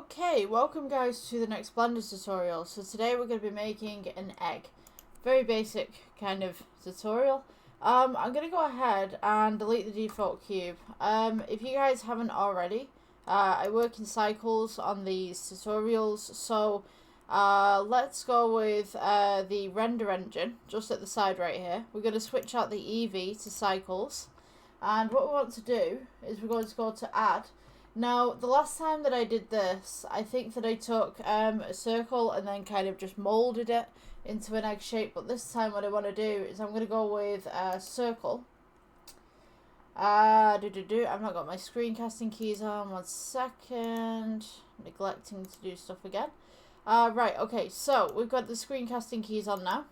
Okay, welcome guys to the next Blender tutorial. So today we're going to be making an egg. Very basic kind of tutorial. I'm going to go ahead and delete the default cube. If you guys haven't already, I work in cycles on these tutorials. So let's go with the render engine just at the side right here. We're going to switch out the EV to cycles. And what we want to do is we're going to go to add. Now, the last time that I did this, I think that I took a circle and then kind of just moulded it into an egg shape. But this time what I want to do is I'm going to go with a circle. I've not got my screencasting keys on. 1 second. Neglecting to do stuff again. Right, okay, so we've got the screencasting keys on now.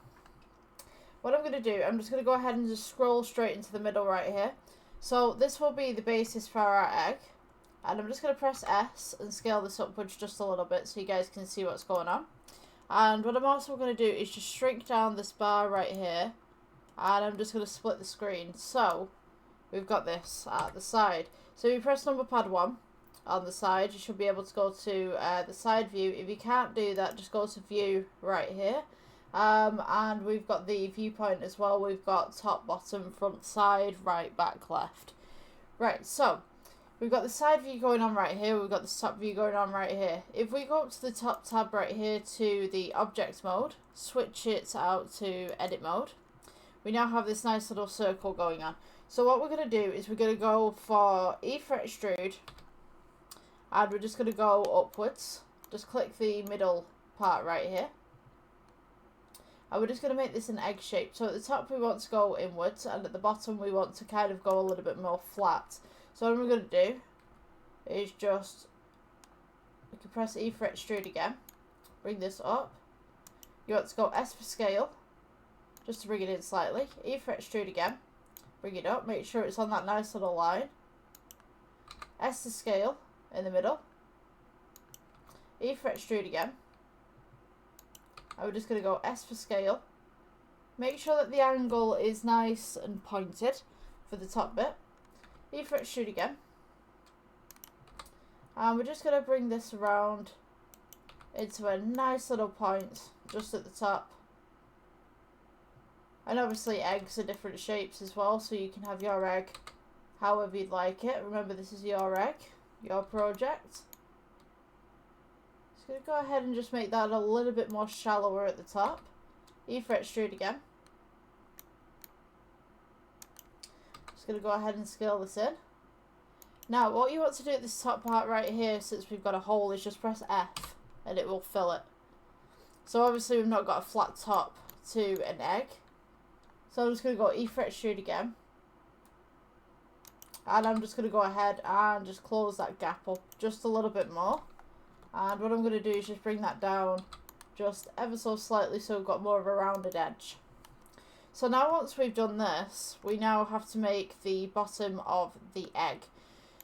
What I'm going to do, I'm just going to go ahead and just scroll straight into the middle right here. So this will be the basis for our egg. And I'm just going to press S and scale this upwards just a little bit so you guys can see what's going on. And what I'm also going to do is just shrink down this bar right here. And I'm just going to split the screen. So, we've got this at the side. So if you press number pad 1 on the side, you should be able to go to the side view. If you can't do that, just go to view right here. And we've got the viewpoint as well. We've got top, bottom, front, side, right, back, left. Right, so we've got the side view going on right here. We've got the top view going on right here. If we go up to the top tab right here to the object mode, switch it out to edit mode, we now have this nice little circle going on. So what we're going to do is we're going to go for E for extrude, and we're just going to go upwards. Just click the middle part right here. And we're just going to make this an egg shape. So at the top we want to go inwards, and at the bottom we want to kind of go a little bit more flat. So what we're going to do is just, we can press E for extrude again, bring this up. You want to go S for scale, just to bring it in slightly. E for extrude again, bring it up, make sure it's on that nice little line. S to scale in the middle. E for extrude again. And we're just going to go S for scale. Make sure that the angle is nice and pointed for the top bit. E for extrude again. And we're just going to bring this around into a nice little point just at the top. And obviously eggs are different shapes as well, so you can have your egg however you'd like it. Remember, this is your egg, your project. Just going to go ahead and just make that a little bit more shallower at the top. E for extrude again. Going to go ahead and scale this in. Now what you want to do at this top part right here, since we've got a hole, is just press F and it will fill it. So obviously we've not got a flat top to an egg, so I'm just going to go E for extrude again, and I'm just going to go ahead and just close that gap up just a little bit more. And what I'm going to do is just bring that down just ever so slightly so we've got more of a rounded edge. So now once we've done this, we now have to make the bottom of the egg.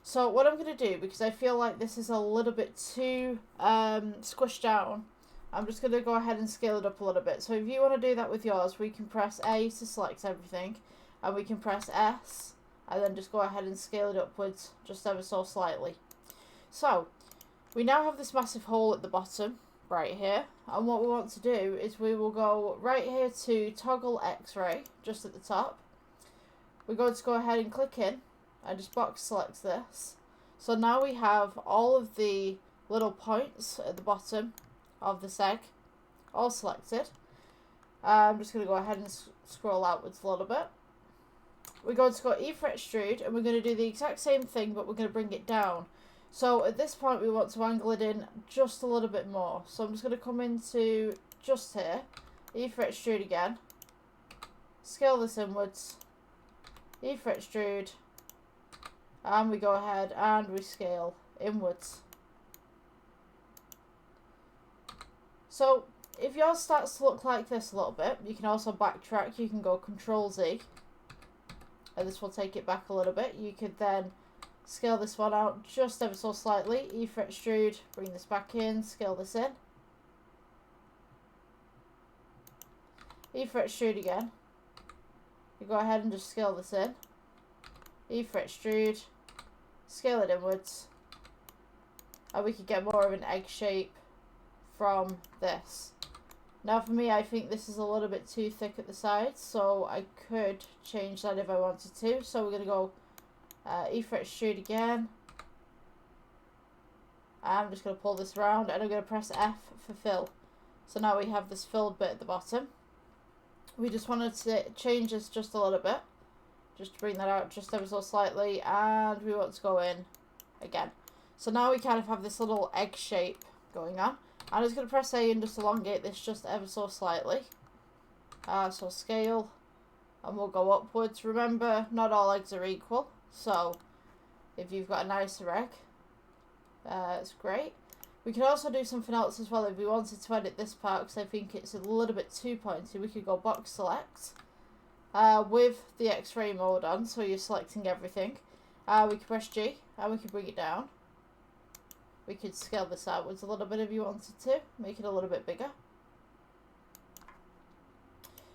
So what I'm going to do, because I feel like this is a little bit too squished down, I'm just going to go ahead and scale it up a little bit. So if you want to do that with yours, we can press A to select everything, and we can press S, and then just go ahead and scale it upwards just ever so slightly. So we now have this massive hole at the bottom right here, and what we want to do is we will go right here to toggle X-ray just at the top. We're going to go ahead and click in and just box select this. So now we have all of the little points at the bottom of this egg all selected. I'm just going to go ahead and scroll outwards a little bit. We're going to go E for extrude, and we're going to do the exact same thing, but we're going to bring it down. So at this point we want to angle it in just a little bit more. So I'm just going to come into just here, E for extrude again, scale this inwards, E for extrude, and we go ahead and we scale inwards. So if yours starts to look like this a little bit, you can also backtrack. You can go Control Z, and this will take it back a little bit. You could then scale this one out just ever so slightly. E for extrude, bring this back in, scale this in. E for extrude again. You go ahead and just scale this in. E for extrude, scale it inwards, And we could get more of an egg shape from this. Now for me, I think this is a little bit too thick at the sides, so I could change that if I wanted to. So we're going to go E-for extrude again. I'm just going to pull this around and I'm going to press F for fill. So now we have this filled bit at the bottom. We just wanted to change this just a little bit, just to bring that out just ever so slightly, and we want to go in again. So now we kind of have this little egg shape going on. I'm just going to press A and just elongate this just ever so slightly. So scale, and we'll go upwards. Remember, not all eggs are equal, so if you've got a nicer egg, it's great. We could also do something else as well if we wanted to edit this part, because I think it's a little bit too pointy. We could go box select with the X-ray mode on, so you're selecting everything. We could press G and we could bring it down. We could scale this outwards a little bit if you wanted to, make it a little bit bigger.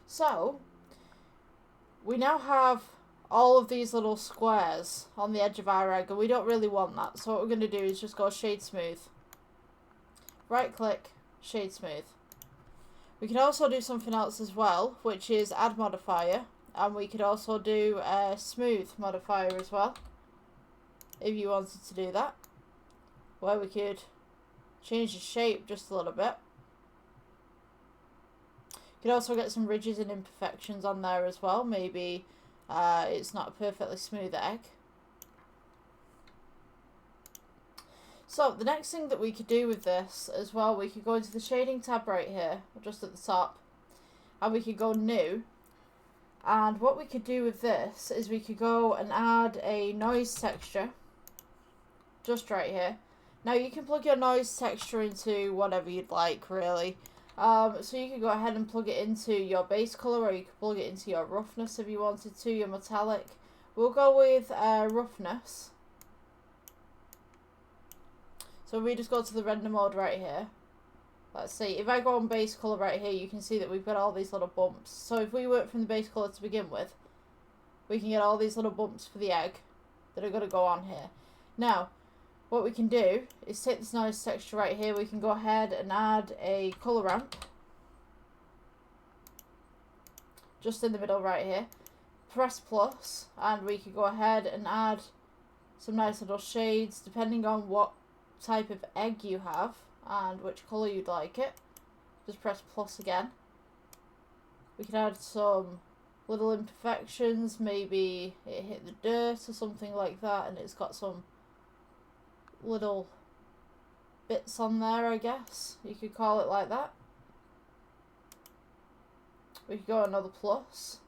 So we now have all of these little squares on the edge of our egg, and we don't really want that. So what we're going to do is just go shade smooth. Right click, shade smooth. We can also do something else as well, which is add modifier, and we could also do a smooth modifier as well, if you wanted to do that, where we could change the shape just a little bit. You could also get some ridges and imperfections on there as well. Maybe it's not a perfectly smooth egg. So the next thing that we could do with this as well, we could go into the shading tab right here, just at the top, and we could go new. And what we could do with this is we could go and add a noise texture just right here. Now you can plug your noise texture into whatever you'd like, really. So you could go ahead and plug it into your base color, or you could plug it into your roughness if you wanted to, your metallic. We'll go with roughness. So we just go to the render mode right here. Let's see, if I go on base color right here, you can see that we've got all these little bumps. So if we work from the base color to begin with, we can get all these little bumps for the egg that are going to go on here. Now, what we can do is take this noise texture right here. We can go ahead and add a color ramp just in the middle right here. Press plus, and we can go ahead and add some nice little shades depending on what type of egg you have and which colour you'd like it. Just press plus again. We can add some little imperfections, maybe it hit the dirt or something like that and it's got some little bits on there, I guess you could call it like that. We could go another plus,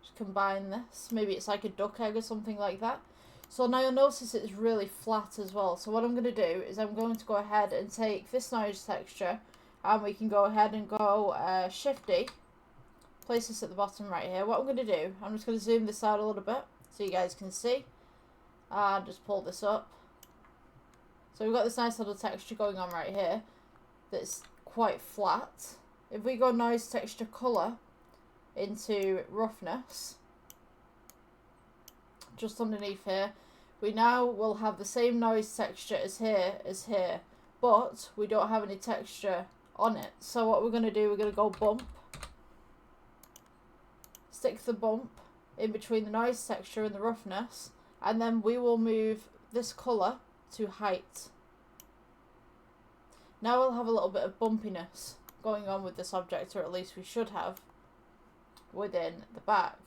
just combine this, maybe it's like a duck egg or something like that. So now you'll notice it's really flat as well. So what I'm going to do is I'm going to go ahead and take this noise texture, and we can go ahead and go Shift D, place this at the bottom right here. What I'm going to do, I'm just going to zoom this out a little bit so you guys can see, and just pull this up. So we've got this nice little texture going on right here that's quite flat. If we go noise texture color into roughness, just underneath here, we now will have the same noise texture as here, but we don't have any texture on it. So what we're going to do, we're going to go bump, stick the bump in between the noise texture and the roughness, and then we will move this colour to height. Now we'll have a little bit of bumpiness going on with this object, or at least we should have, within the back.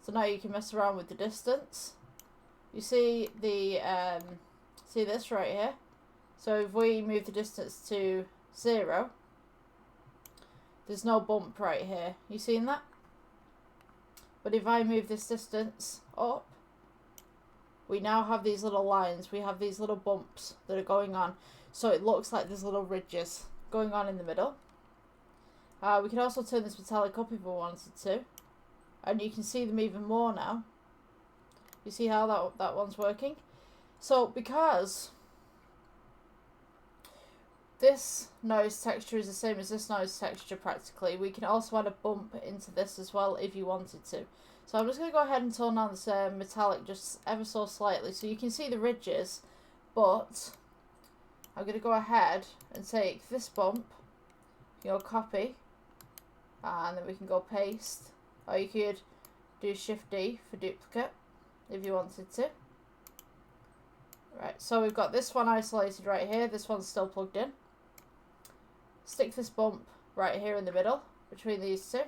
So now you can mess around with the distance. You see the see this right here. So if we move the distance to 0, there's no bump right here. You seen that? But if I move this distance up, we now have these little lines. We have these little bumps that are going on. So it looks like there's little ridges going on in the middle. We can also turn this metallic up if we wanted to. And you can see them even more now. You see how that one's working? So because this noise texture is the same as this noise texture practically, we can also add a bump into this as well if you wanted to. So I'm just going to go ahead and tone down this metallic just ever so slightly so you can see the ridges, but I'm going to go ahead and take this bump, you know, copy, and then we can go paste. Or you could do Shift D for duplicate if you wanted to. Right, so we've got this one isolated right here, this one's still plugged in. Stick this bump right here in the middle between these two.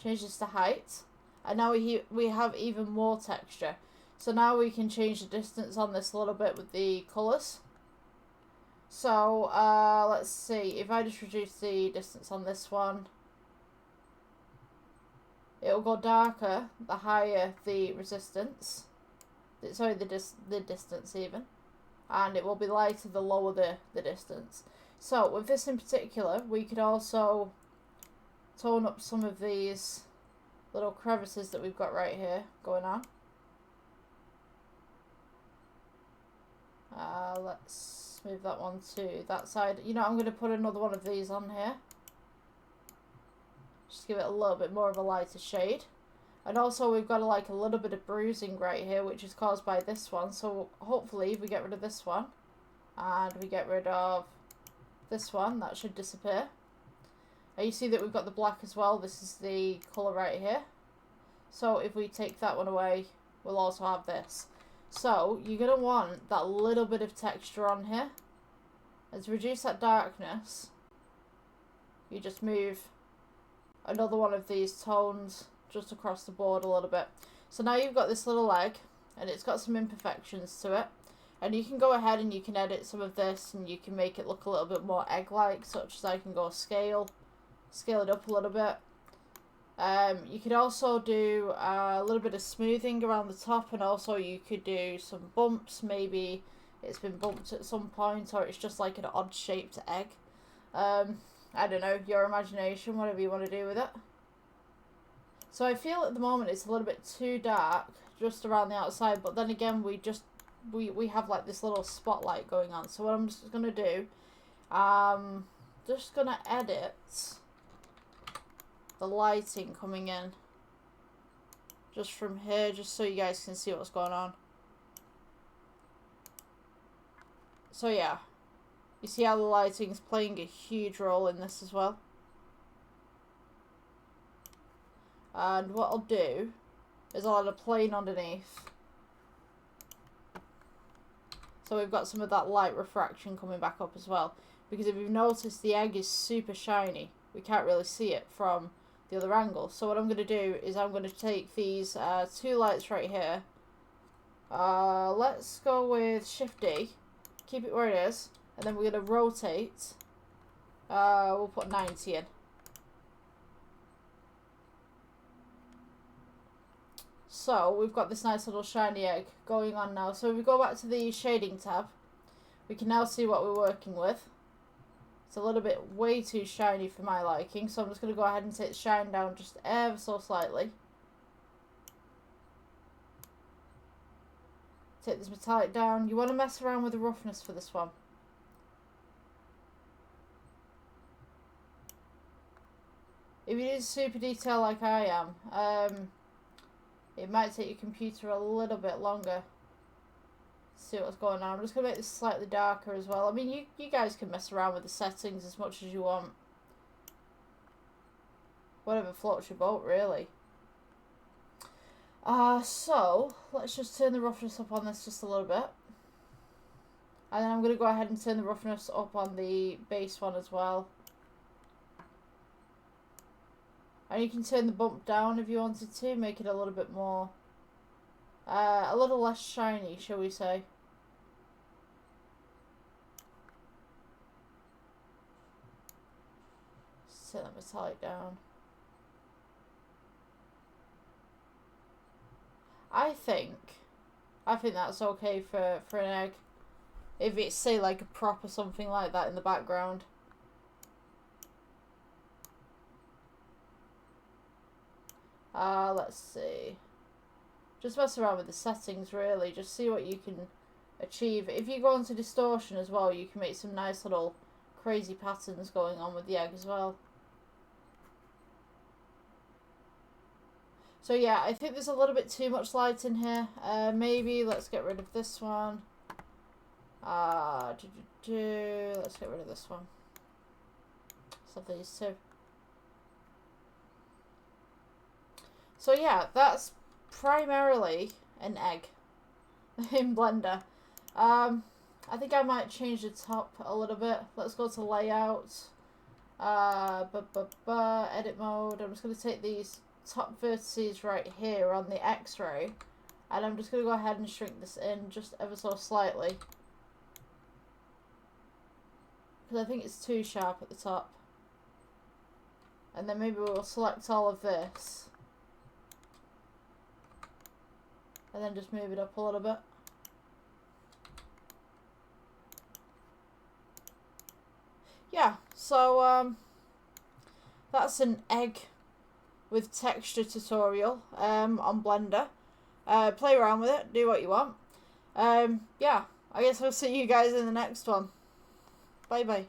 Change this to height. And now we have even more texture. So now we can change the distance on this a little bit with the colours. So let's see, if I just reduce the distance on this one, it'll go darker the higher the resistance. Sorry, the distance even. And it will be lighter the lower the distance. So with this in particular, we could also tone up some of these little crevices that we've got right here going on. Let's move that one to that side. You know, I'm going to put another one of these on here. Just give it a little bit more of a lighter shade. And also we've got like a little bit of bruising right here, which is caused by this one. So hopefully if we get rid of this one and we get rid of this one, that should disappear. And you see that we've got the black as well. This is the colour right here. So if we take that one away, we'll also have this. So you're going to want that little bit of texture on here. And to reduce that darkness, you just move another one of these tones just across the board a little bit. So now you've got this little egg, and it's got some imperfections to it. And you can go ahead and you can edit some of this, and you can make it look a little bit more egg-like, such as I can go scale it up a little bit. You could also do a little bit of smoothing around the top, and also you could do some bumps. Maybe it's been bumped at some point, or it's just like an odd shaped egg. I don't know, your imagination, whatever you want to do with it. So I feel at the moment it's a little bit too dark just around the outside, but then again we have like this little spotlight going on. So what I'm just going to do, just going to edit the lighting coming in just from here, just so you guys can see what's going on. So yeah, you see how the lighting is playing a huge role in this as well. And what I'll do is I'll add a plane underneath. So we've got some of that light refraction coming back up as well. Because if you've noticed, the egg is super shiny. We can't really see it from the other angle. So what I'm going to do is I'm going to take these two lights right here. Let's go with Shift D. Keep it where it is. And then we're going to rotate. We'll put 90 in. So we've got this nice little shiny egg going on now. So if we go back to the shading tab, we can now see what we're working with. It's a little bit way too shiny for my liking, so I'm just going to go ahead and take the shine down just ever so slightly. Take this metallic down. You want to mess around with the roughness for this one. If you do super detail like I am, it might take your computer a little bit longer to see what's going on. I'm just going to make this slightly darker as well. I mean, you guys can mess around with the settings as much as you want. Whatever floats your boat, really. So, let's just turn the roughness up on this just a little bit. And then I'm going to go ahead and turn the roughness up on the base one as well. And you can turn the bump down if you wanted to, make it a little bit more, a little less shiny, shall we say. Just turn that metallic down. I think that's okay for an egg. If it's, say, like a prop or something like that in the background. Let's see. Just mess around with the settings, really. Just see what you can achieve. If you go into distortion as well, you can make some nice little crazy patterns going on with the egg as well. So yeah, I think there's a little bit too much light in here. Maybe let's get rid of this one. Let's get rid of this one. So these two. So yeah, that's primarily an egg in Blender. I think I might change the top a little bit. Let's go to layout. Edit mode. I'm just going to take these top vertices right here on the X-ray, and I'm just going to go ahead and shrink this in just ever so slightly, because I think it's too sharp at the top. And then maybe we'll select all of this and then just move it up a little bit. Yeah, so that's an egg with texture tutorial on Blender. Play around with it, do what you want. Yeah, I guess I'll see you guys in the next one. Bye bye.